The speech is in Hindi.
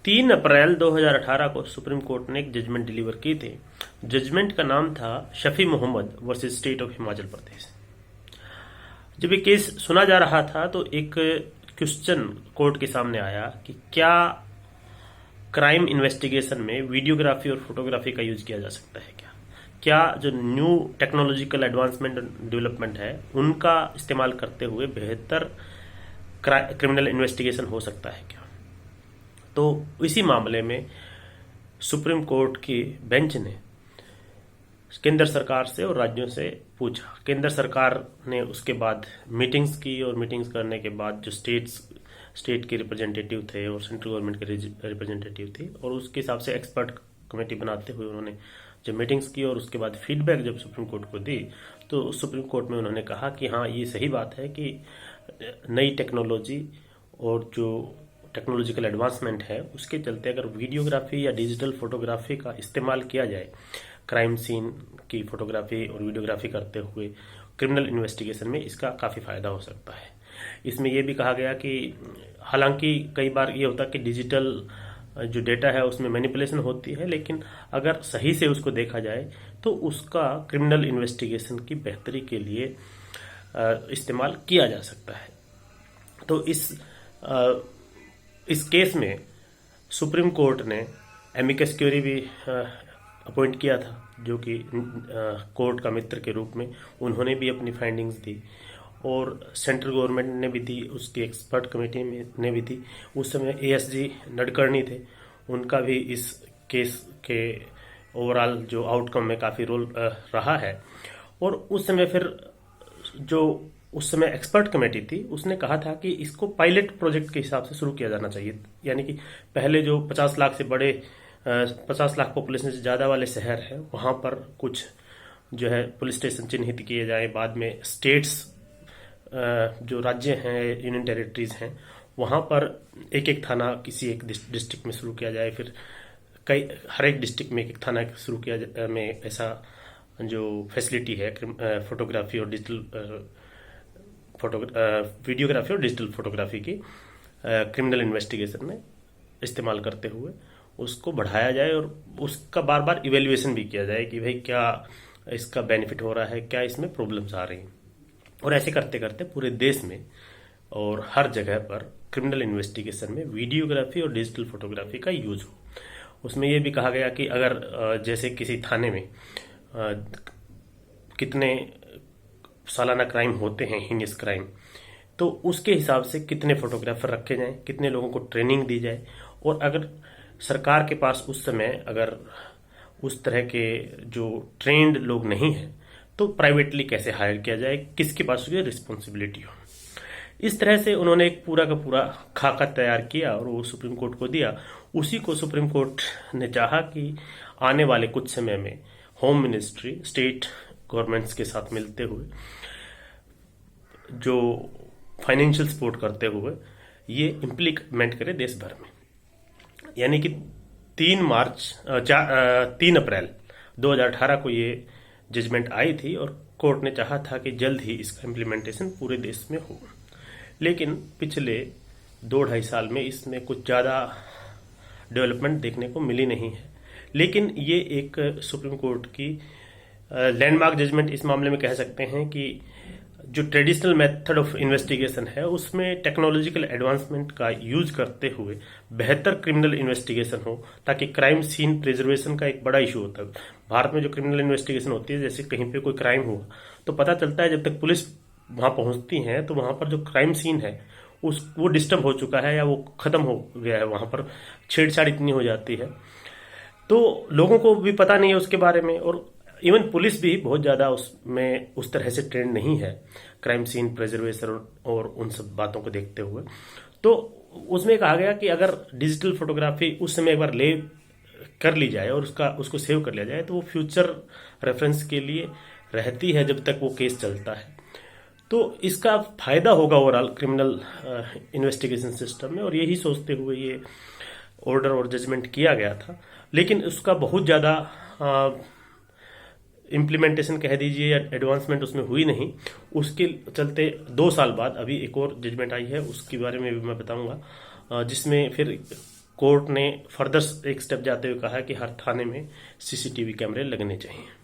3 अप्रैल 2018 को सुप्रीम कोर्ट ने एक जजमेंट डिलीवर की थी। जजमेंट का नाम था Shafi Mohammad versus state of Himachal Pradesh. जब ये केस सुना जा रहा था तो एक क्वेश्चन कोर्ट के सामने आया कि क्या क्राइम इन्वेस्टिगेशन में वीडियोग्राफी और फोटोग्राफी का यूज किया जा सकता है। क्या जो न्यू टेक्नोलॉजिकल एडवांसमेंट डेवलपमेंट है उनका इस्तेमाल करते हुए बेहतर क्रिमिनल इन्वेस्टिगेशन हो सकता है क्या। तो इसी मामले में सुप्रीम कोर्ट की बेंच ने केंद्र सरकार से और राज्यों से पूछा। केंद्र सरकार ने उसके बाद मीटिंग्स की और मीटिंग्स करने के बाद जो स्टेट के रिप्रेजेंटेटिव थे और सेंट्रल गवर्नमेंट के रिप्रेजेंटेटिव थे और उसके हिसाब से एक्सपर्ट कमेटी बनाते हुए उन्होंने जब मीटिंग्स की और उसके बाद फीडबैक जब सुप्रीम कोर्ट को दी तो सुप्रीम कोर्ट में उन्होंने कहा कि हाँ, ये सही बात है कि नई टेक्नोलॉजी और जो टेक्नोलॉजिकल एडवांसमेंट है उसके चलते अगर वीडियोग्राफी या डिजिटल फोटोग्राफी का इस्तेमाल किया जाए क्राइम सीन की फोटोग्राफी और वीडियोग्राफी करते हुए क्रिमिनल इन्वेस्टिगेशन में, इसका काफ़ी फायदा हो सकता है। इसमें यह भी कहा गया कि हालांकि कई बार ये होता है कि डिजिटल जो डेटा है उसमें मैनिपुलेशन होती है, लेकिन अगर सही से उसको देखा जाए तो उसका क्रिमिनल इन्वेस्टिगेशन की बेहतरी के लिए इस्तेमाल किया जा सकता है। तो इस केस में सुप्रीम कोर्ट ने एमिकस क्यूरी भी अपॉइंट किया था, जो कि कोर्ट का मित्र के रूप में उन्होंने भी अपनी फाइंडिंग्स दी और सेंट्रल गवर्नमेंट ने भी दी, उसकी एक्सपर्ट कमेटी ने भी दी। उस समय एएसजी नडकर्णी थे, उनका भी इस केस के ओवरऑल जो आउटकम में काफ़ी रोल रहा है। और उस समय फिर जो उस समय एक्सपर्ट कमेटी थी उसने कहा था कि इसको पायलट प्रोजेक्ट के हिसाब से शुरू किया जाना चाहिए, यानी कि पहले जो 50 लाख से बड़े 50 लाख पॉपुलेशन से ज़्यादा वाले शहर हैं वहाँ पर कुछ जो है पुलिस स्टेशन चिन्हित किए जाएं, बाद में स्टेट्स जो राज्य हैं यूनियन टेरिटरीज हैं वहाँ पर एक एक थाना किसी एक डिस्ट्रिक्ट में शुरू किया जाए, फिर हर एक डिस्ट्रिक्ट में एक थाना शुरू किया जाए में ऐसा जो फैसिलिटी है फोटोग्राफी और डिजिटल वीडियोग्राफी और डिजिटल फोटोग्राफी की क्रिमिनल इन्वेस्टिगेशन में इस्तेमाल करते हुए उसको बढ़ाया जाए और उसका बार बार इवेल्युएशन भी किया जाए कि भाई क्या इसका बेनिफिट हो रहा है, क्या इसमें प्रॉब्लम्स आ रही हैं। और ऐसे करते करते पूरे देश में और हर जगह पर क्रिमिनल इन्वेस्टिगेशन में वीडियोग्राफी और डिजिटल फोटोग्राफी का यूज हो। उसमें यह भी कहा गया कि अगर जैसे किसी थाने में कितने सालाना क्राइम होते हैं, हीनियस क्राइम, तो उसके हिसाब से कितने फोटोग्राफर रखे जाएं, कितने लोगों को ट्रेनिंग दी जाए। और अगर सरकार के पास उस समय अगर उस तरह के जो ट्रेंड लोग नहीं हैं तो प्राइवेटली कैसे हायर किया जाए, किसके पास उसकी रिस्पॉन्सिबिलिटी हो। इस तरह से उन्होंने एक पूरा का पूरा खाका तैयार किया और वो सुप्रीम कोर्ट को दिया। उसी को सुप्रीम कोर्ट ने चाहा कि आने वाले कुछ समय में होम मिनिस्ट्री स्टेट गवर्नमेंट्स के साथ मिलते हुए जो फाइनेंशियल सपोर्ट करते हुए ये इम्प्लीमेंट करे देश भर में। यानी कि 3 अप्रैल 2018 को ये जजमेंट आई थी और कोर्ट ने चाहा था कि जल्द ही इसका इम्प्लीमेंटेशन पूरे देश में हो। लेकिन पिछले 2-2.5 साल में इसमें कुछ ज़्यादा डेवलपमेंट देखने को मिली नहीं है। लेकिन ये एक सुप्रीम कोर्ट की लैंडमार्क जजमेंट इस मामले में कह सकते हैं कि जो ट्रेडिशनल मेथड ऑफ इन्वेस्टिगेशन है उसमें टेक्नोलॉजिकल एडवांसमेंट का यूज करते हुए बेहतर क्रिमिनल इन्वेस्टिगेशन हो, ताकि क्राइम सीन प्रिजर्वेशन का एक बड़ा इशू होता है। भारत में जो क्रिमिनल इन्वेस्टिगेशन होती है, जैसे कहीं पे कोई क्राइम हुआ तो पता चलता है जब तक पुलिस वहां पहुंचती है तो वहां पर जो क्राइम सीन है वो डिस्टर्ब हो चुका है या वो खत्म हो गया है, वहां पर छेड़छाड़ इतनी हो जाती है तो लोगों को भी पता नहीं है उसके बारे में। और इवन पुलिस भी बहुत ज़्यादा उसमें उस तरह से ट्रेंड नहीं है क्राइम सीन प्रिजर्वेशन और उन सब बातों को देखते हुए। तो उसमें कहा गया कि अगर डिजिटल फोटोग्राफी उस समय एक बार ले कर ली जाए और उसको सेव कर लिया जाए तो वो फ्यूचर रेफरेंस के लिए रहती है जब तक वो केस चलता है। तो इसका फायदा होगा ओवरऑल क्रिमिनल इन्वेस्टिगेशन सिस्टम में, और यही सोचते हुए ये ऑर्डर और जजमेंट किया गया था। लेकिन उसका बहुत ज़्यादा इम्प्लीमेंटेशन कह दीजिए या एडवांसमेंट उसमें हुई नहीं। उसके चलते 2 साल बाद अभी एक और जजमेंट आई है, उसके बारे में भी मैं बताऊंगा, जिसमें फिर कोर्ट ने फर्दर एक स्टेप जाते हुए कहा कि हर थाने में सीसीटीवी कैमरे लगने चाहिए।